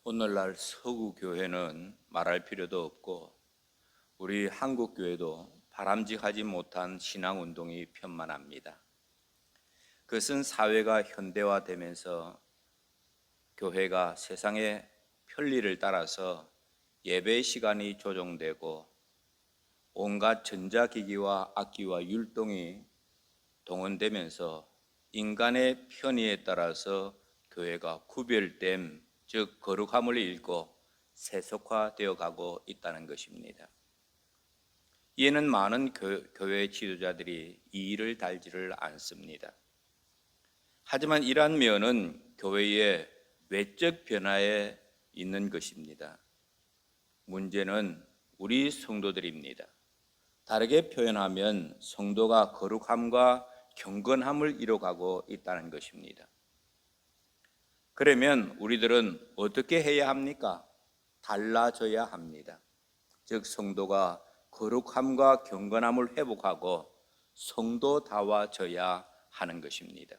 오늘날 서구 교회는 말할 필요도 없고 우리 한국 교회도 바람직하지 못한 신앙 운동이 편만합니다. 그것은 사회가 현대화되면서 교회가 세상의 편리를 따라서 예배 시간이 조정되고 온갖 전자기기와 악기와 율동이 동원되면서 인간의 편의에 따라서 교회가 구별됨, 즉 거룩함을 잃고 세속화되어 가고 있다는 것입니다. 이에는 많은 교회 지도자들이 이의를 달지를 않습니다. 하지만 이러한 면은 교회의 외적 변화에 있는 것입니다. 문제는 우리 성도들입니다. 다르게 표현하면 성도가 거룩함과 경건함을 잃어가고 있다는 것입니다. 그러면 우리들은 어떻게 해야 합니까? 달라져야 합니다. 즉 성도가 거룩함과 경건함을 회복하고 성도다워져야 하는 것입니다.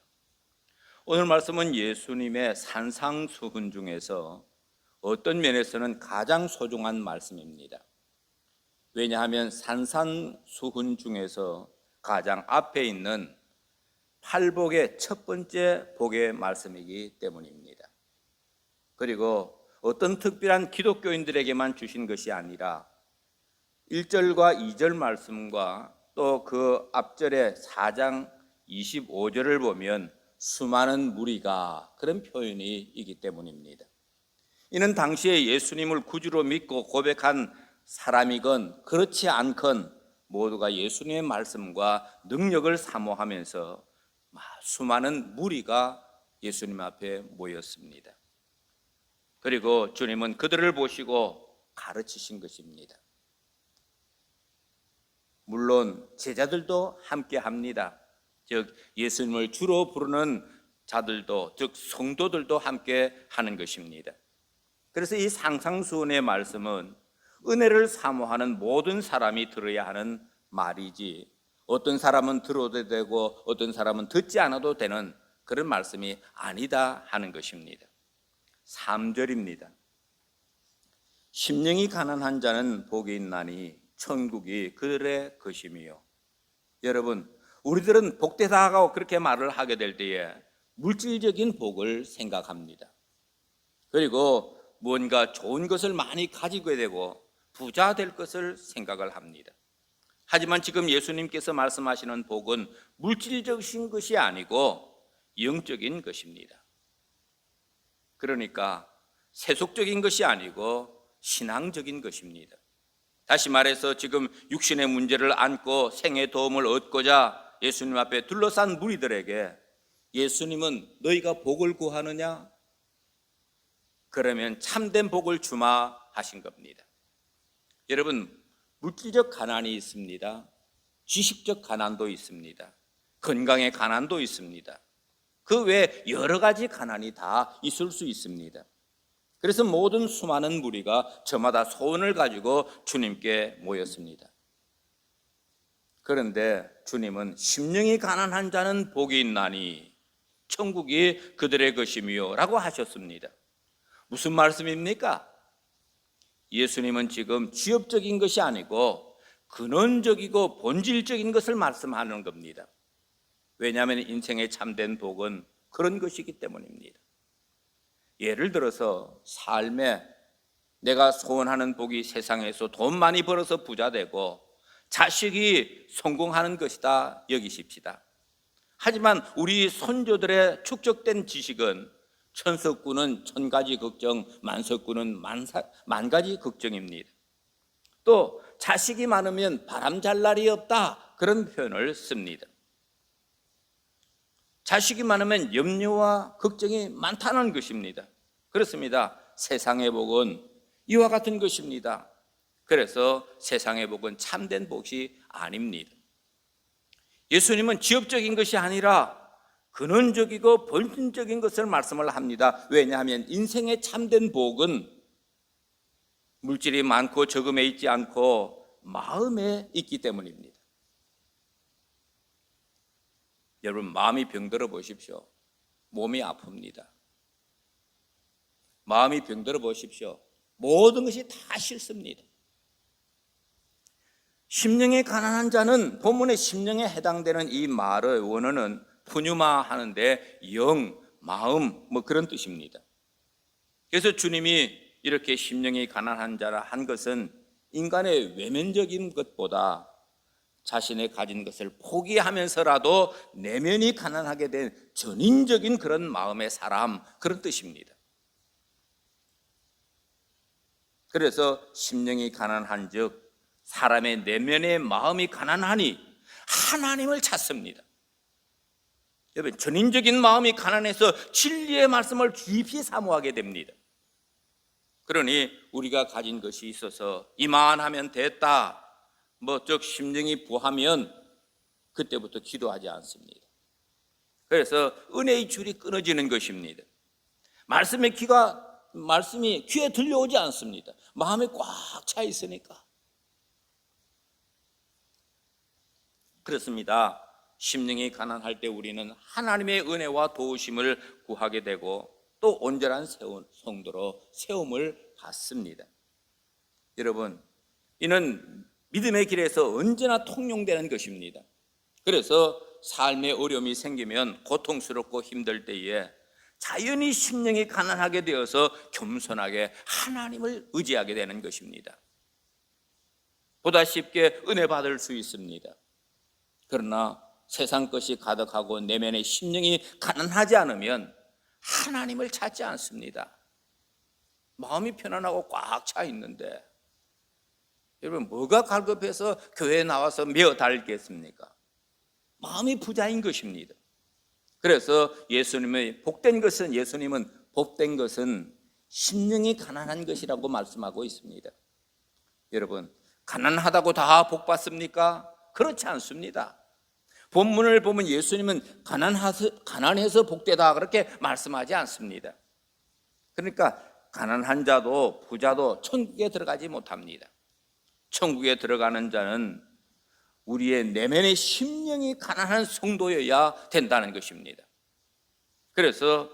오늘 말씀은 예수님의 산상수훈 중에서 어떤 면에서는 가장 소중한 말씀입니다. 왜냐하면 산상수훈 중에서 가장 앞에 있는 팔복의 첫 번째 복의 말씀이기 때문입니다. 그리고 어떤 특별한 기독교인들에게만 주신 것이 아니라 1절과 2절 말씀과 또 그 앞절의 4장 25절을 보면 수많은 무리가 그런 표현이 있기 때문입니다. 이는 당시에 예수님을 구주로 믿고 고백한 사람이건 그렇지 않건 모두가 예수님의 말씀과 능력을 사모하면서 수많은 무리가 예수님 앞에 모였습니다. 그리고 주님은 그들을 보시고 가르치신 것입니다. 물론 제자들도 함께 합니다. 즉 예수님을 주로 부르는 자들도, 즉 성도들도 함께 하는 것입니다. 그래서 이 산상수훈의 말씀은 은혜를 사모하는 모든 사람이 들어야 하는 말이지 어떤 사람은 들어도 되고 어떤 사람은 듣지 않아도 되는 그런 말씀이 아니다 하는 것입니다. 3절입니다. 심령이 가난한 자는 복이 있나니 천국이 그들의 것임이요. 여러분, 우리들은 복되다 하고 그렇게 말을 하게 될 때에 물질적인 복을 생각합니다. 그리고 뭔가 좋은 것을 많이 가지게 되고 부자 될 것을 생각을 합니다. 하지만 지금 예수님께서 말씀하시는 복은 물질적인 것이 아니고 영적인 것입니다. 그러니까 세속적인 것이 아니고 신앙적인 것입니다. 다시 말해서 지금 육신의 문제를 안고 생의 도움을 얻고자 예수님 앞에 둘러싼 무리들에게 예수님은 너희가 복을 구하느냐? 그러면 참된 복을 주마 하신 겁니다. 여러분, 물질적 가난이 있습니다. 지식적 가난도 있습니다. 건강의 가난도 있습니다. 그 외에 여러 가지 가난이 다 있을 수 있습니다. 그래서 모든 수많은 무리가 저마다 소원을 가지고 주님께 모였습니다. 그런데 주님은 심령이 가난한 자는 복이 있나니 천국이 그들의 것이며 라고 하셨습니다. 무슨 말씀입니까? 예수님은 지금 지엽적인 것이 아니고 근원적이고 본질적인 것을 말씀하는 겁니다. 왜냐하면 인생의 참된 복은 그런 것이기 때문입니다. 예를 들어서 삶에 내가 소원하는 복이 세상에서 돈 많이 벌어서 부자 되고 자식이 성공하는 것이다 여기십시다. 하지만 우리 손조들의 축적된 지식은 천석구는 천가지 걱정, 만석구는 만가지 걱정입니다. 또 자식이 많으면 바람 잘 날이 없다 그런 표현을 씁니다. 자식이 많으면 염려와 걱정이 많다는 것입니다. 그렇습니다. 세상의 복은 이와 같은 것입니다. 그래서 세상의 복은 참된 복이 아닙니다. 예수님은 지엽적인 것이 아니라 근원적이고 본질적인 것을 말씀을 합니다. 왜냐하면 인생의 참된 복은 물질이 많고 적음에 있지 않고 마음에 있기 때문입니다. 여러분, 마음이 병들어 보십시오. 몸이 아픕니다. 마음이 병들어 보십시오. 모든 것이 다 싫습니다. 심령이 가난한 자는 본문의 심령에 해당되는 이 말의 원어는 푸뉴마 하는데 영, 마음 그런 뜻입니다. 그래서 주님이 이렇게 심령이 가난한 자라 한 것은 인간의 외면적인 것보다 자신의 가진 것을 포기하면서라도 내면이 가난하게 된 전인적인 그런 마음의 사람, 그런 뜻입니다. 그래서 심령이 가난한 즉 사람의 내면의 마음이 가난하니 하나님을 찾습니다. 여러분, 전인적인 마음이 가난해서 진리의 말씀을 깊이 사모하게 됩니다. 그러니 우리가 가진 것이 있어서 이만하면 됐다, 즉 심령이 부하면 그때부터 기도하지 않습니다. 그래서 은혜의 줄이 끊어지는 것입니다. 말씀이 귀에 들려오지 않습니다. 마음에 꽉 차 있으니까. 그렇습니다. 심령이 가난할 때 우리는 하나님의 은혜와 도우심을 구하게 되고 또 온전한 성도로 세움을 받습니다. 여러분, 이는 믿음의 길에서 언제나 통용되는 것입니다. 그래서 삶의 어려움이 생기면 고통스럽고 힘들 때에 자연히 심령이 가난하게 되어서 겸손하게 하나님을 의지하게 되는 것입니다. 보다 쉽게 은혜 받을 수 있습니다. 그러나 세상 것이 가득하고 내면의 심령이 가난하지 않으면 하나님을 찾지 않습니다. 마음이 편안하고 꽉 차 있는데 여러분, 뭐가 갈급해서 교회에 나와서 메어 달겠습니까? 마음이 부자인 것입니다. 그래서 예수님은 복된 것은 심령이 가난한 것이라고 말씀하고 있습니다. 여러분, 가난하다고 다 복 받습니까? 그렇지 않습니다. 본문을 보면 예수님은 가난해서 복되다 그렇게 말씀하지 않습니다. 그러니까 가난한 자도 부자도 천국에 들어가지 못합니다. 천국에 들어가는 자는 우리의 내면의 심령이 가난한 성도여야 된다는 것입니다. 그래서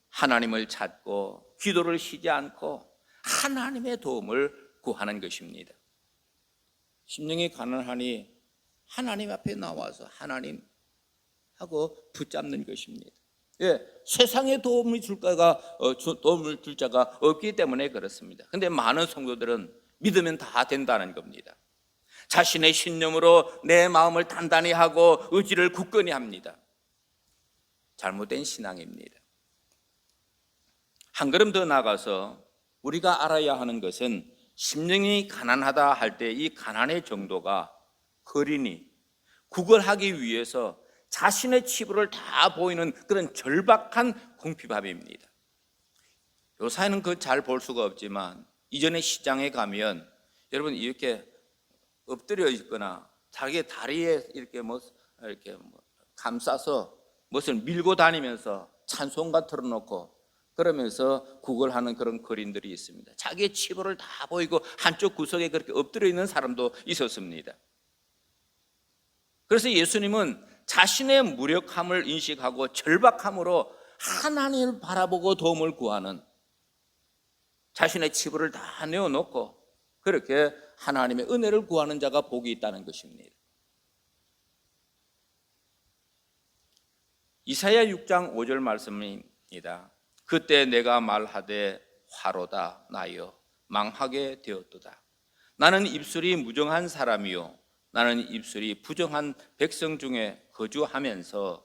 하나님을 찾고 기도를 쉬지 않고 하나님의 도움을 구하는 것입니다. 심령이 가난하니 하나님 앞에 나와서 하나님하고 붙잡는 것입니다. 세상에 도움을 줄 자가 없기 때문에 그렇습니다. 그런데 많은 성도들은 믿으면 다 된다는 겁니다. 자신의 신념으로 내 마음을 단단히 하고 의지를 굳건히 합니다. 잘못된 신앙입니다. 한 걸음 더 나가서 우리가 알아야 하는 것은 심령이 가난하다 할 때 이 가난의 정도가 거린이 구걸하기 위해서 자신의 치부를 다 보이는 그런 절박한 궁핍함입니다. 요사이는 그거 잘 볼 수가 없지만 이전에 시장에 가면 여러분 이렇게 엎드려 있거나 자기 다리에 이렇게 감싸서 무엇을 밀고 다니면서 찬송가 틀어놓고 그러면서 구걸하는 그런 거린들이 있습니다. 자기의 치부를 다 보이고 한쪽 구석에 그렇게 엎드려 있는 사람도 있었습니다. 그래서 예수님은 자신의 무력함을 인식하고 절박함으로 하나님을 바라보고 도움을 구하는, 자신의 치부를 다 내어놓고 그렇게 하나님의 은혜를 구하는 자가 복이 있다는 것입니다. 이사야 6장 5절 말씀입니다. 그때 내가 말하되 화로다 나여 망하게 되었도다. 나는 입술이 무정한 사람이요 나는 입술이 부정한 백성 중에 거주하면서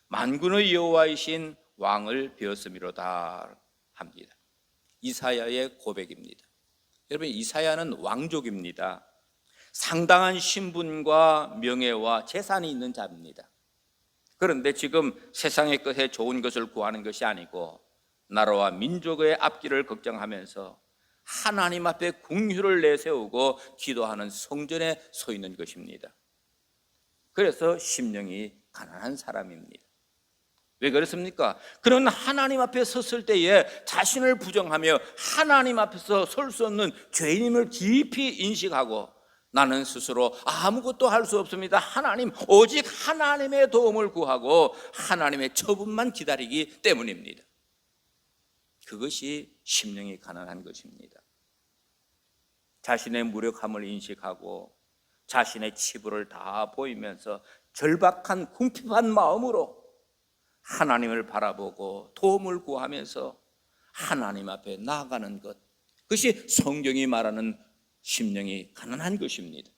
만군의 여호와이신 왕을 배웠음이로다 합니다. 이사야의 고백입니다. 여러분, 이사야는 왕족입니다. 상당한 신분과 명예와 재산이 있는 자입니다. 그런데 지금 세상의 것에 좋은 것을 구하는 것이 아니고 나라와 민족의 앞길을 걱정하면서 하나님 앞에 긍휼을 내세우고 기도하는 성전에 서 있는 것입니다. 그래서 심령이 가난한 사람입니다. 왜 그렇습니까? 그는 하나님 앞에 섰을 때에 자신을 부정하며 하나님 앞에서 설 수 없는 죄인임을 깊이 인식하고 나는 스스로 아무것도 할 수 없습니다. 하나님, 오직 하나님의 도움을 구하고 하나님의 처분만 기다리기 때문입니다. 그것이 심령이 가난한 것입니다. 자신의 무력함을 인식하고 자신의 치부를 다 보이면서 절박한 궁핍한 마음으로 하나님을 바라보고 도움을 구하면서 하나님 앞에 나아가는 것, 그것이 성경이 말하는 심령이 가난한 것입니다.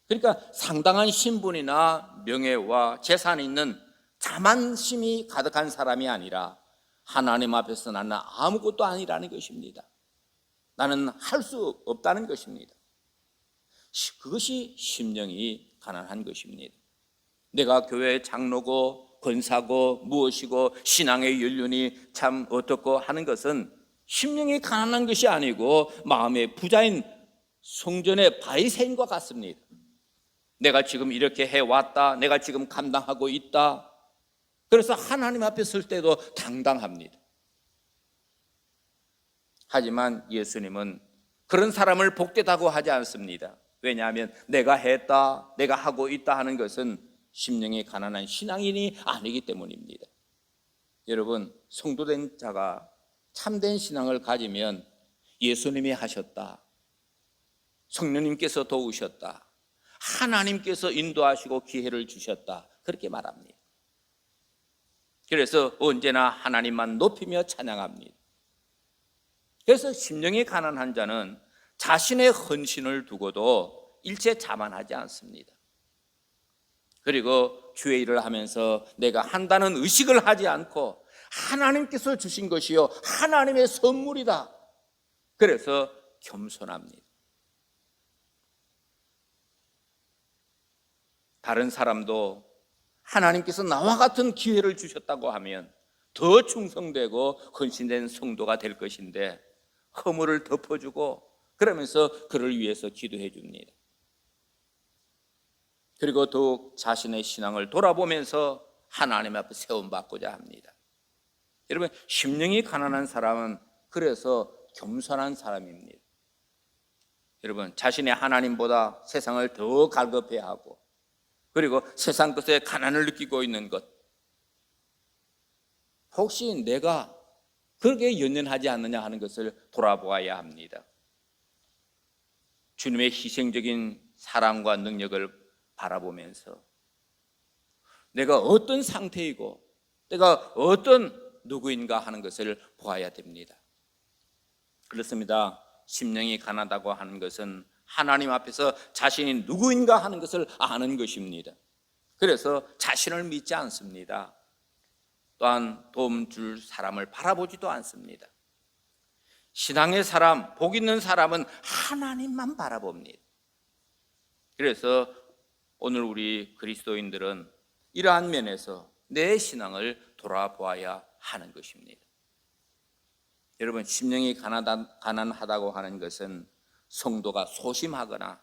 그러니까 상당한 신분이나 명예와 재산이 있는 자만심이 가득한 사람이 아니라 하나님 앞에서 나는 아무것도 아니라는 것입니다. 나는 할 수 없다는 것입니다. 그것이 심령이 가난한 것입니다. 내가 교회 장로고 권사고 무엇이고 신앙의 연륜이 참 어떻고 하는 것은 심령이 가난한 것이 아니고 마음의 부자인 송전의 바리새인과 같습니다. 내가 지금 이렇게 해왔다, 내가 지금 감당하고 있다, 그래서 하나님 앞에 설 때도 당당합니다. 하지만 예수님은 그런 사람을 복되다고 하지 않습니다. 왜냐하면 내가 했다, 내가 하고 있다 하는 것은 심령이 가난한 신앙인이 아니기 때문입니다. 여러분, 성도된 자가 참된 신앙을 가지면 예수님이 하셨다, 성령님께서 도우셨다, 하나님께서 인도하시고 기회를 주셨다, 그렇게 말합니다. 그래서 언제나 하나님만 높이며 찬양합니다. 그래서 심령이 가난한 자는 자신의 헌신을 두고도 일체 자만하지 않습니다. 그리고 주의 일을 하면서 내가 한다는 의식을 하지 않고 하나님께서 주신 것이요 하나님의 선물이다, 그래서 겸손합니다. 다른 사람도 하나님께서 나와 같은 기회를 주셨다고 하면 더 충성되고 헌신된 성도가 될 것인데 허물을 덮어주고 그러면서 그를 위해서 기도해 줍니다. 그리고 더욱 자신의 신앙을 돌아보면서 하나님 앞에 세움받고자 합니다. 여러분, 심령이 가난한 사람은 그래서 겸손한 사람입니다. 여러분, 자신의 하나님보다 세상을 더 갈급해야 하고 그리고 세상 것에 가난을 느끼고 있는 것, 혹시 내가 그렇게 연연하지 않느냐 하는 것을 돌아보아야 합니다. 주님의 희생적인 사랑과 능력을 바라보면서 내가 어떤 상태이고 내가 어떤 누구인가 하는 것을 보아야 됩니다. 그렇습니다. 심령이 가난하다고 하는 것은 하나님 앞에서 자신이 누구인가 하는 것을 아는 것입니다. 그래서 자신을 믿지 않습니다. 또한 도움 줄 사람을 바라보지도 않습니다. 신앙의 사람, 복 있는 사람은 하나님만 바라봅니다. 그래서 오늘 우리 그리스도인들은 이러한 면에서 내 신앙을 돌아보아야 하는 것입니다. 여러분, 심령이 가난하다고 하는 것은 성도가 소심하거나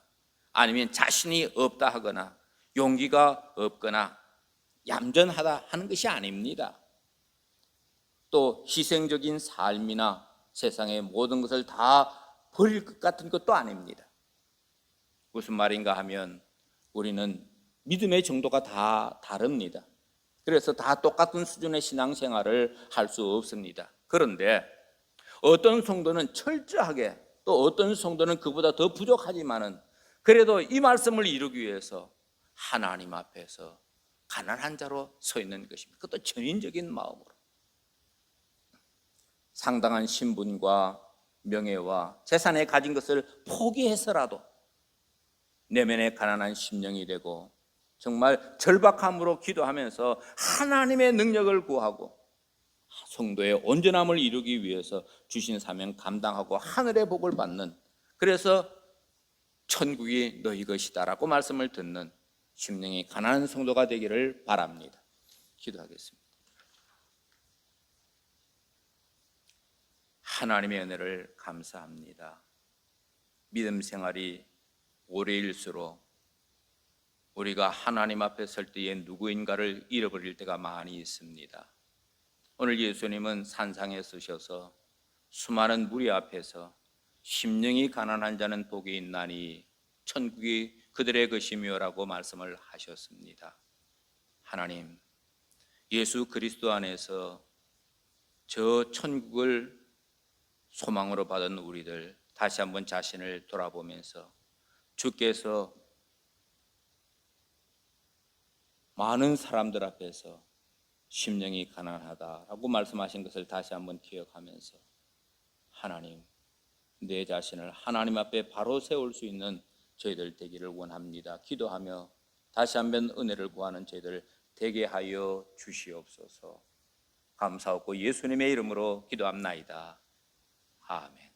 아니면 자신이 없다 하거나 용기가 없거나 얌전하다 하는 것이 아닙니다. 또 희생적인 삶이나 세상의 모든 것을 다 버릴 것 같은 것도 아닙니다. 무슨 말인가 하면 우리는 믿음의 정도가 다 다릅니다. 그래서 다 똑같은 수준의 신앙생활을 할 수 없습니다. 그런데 어떤 성도는 철저하게, 또 어떤 성도는 그보다 더 부족하지만은 그래도 이 말씀을 이루기 위해서 하나님 앞에서 가난한 자로 서 있는 것입니다. 그것도 전인적인 마음으로 상당한 신분과 명예와 재산에 가진 것을 포기해서라도 내면의 가난한 심령이 되고 정말 절박함으로 기도하면서 하나님의 능력을 구하고 성도의 온전함을 이루기 위해서 주신 사명 감당하고 하늘의 복을 받는, 그래서 천국이 너희 것이다라고 말씀을 듣는 심령이 가난한 성도가 되기를 바랍니다. 기도하겠습니다. 하나님의 은혜를 감사합니다. 믿음 생활이 오래일수록 우리가 하나님 앞에 설 때에 누구인가를 잃어버릴 때가 많이 있습니다. 오늘 예수님은 산상에 서셔서 수많은 무리 앞에서 심령이 가난한 자는 복이 있나니 천국이 그들의 것이며라고 말씀을 하셨습니다. 하나님, 예수 그리스도 안에서 저 천국을 소망으로 받은 우리들 다시 한번 자신을 돌아보면서 주께서 많은 사람들 앞에서 심령이 가난하다라고 말씀하신 것을 다시 한번 기억하면서 하나님, 내 자신을 하나님 앞에 바로 세울 수 있는 저희들 되기를 원합니다. 기도하며 다시 한번 은혜를 구하는 저희들 되게 하여 주시옵소서. 감사하고 예수님의 이름으로 기도합나이다. 아멘.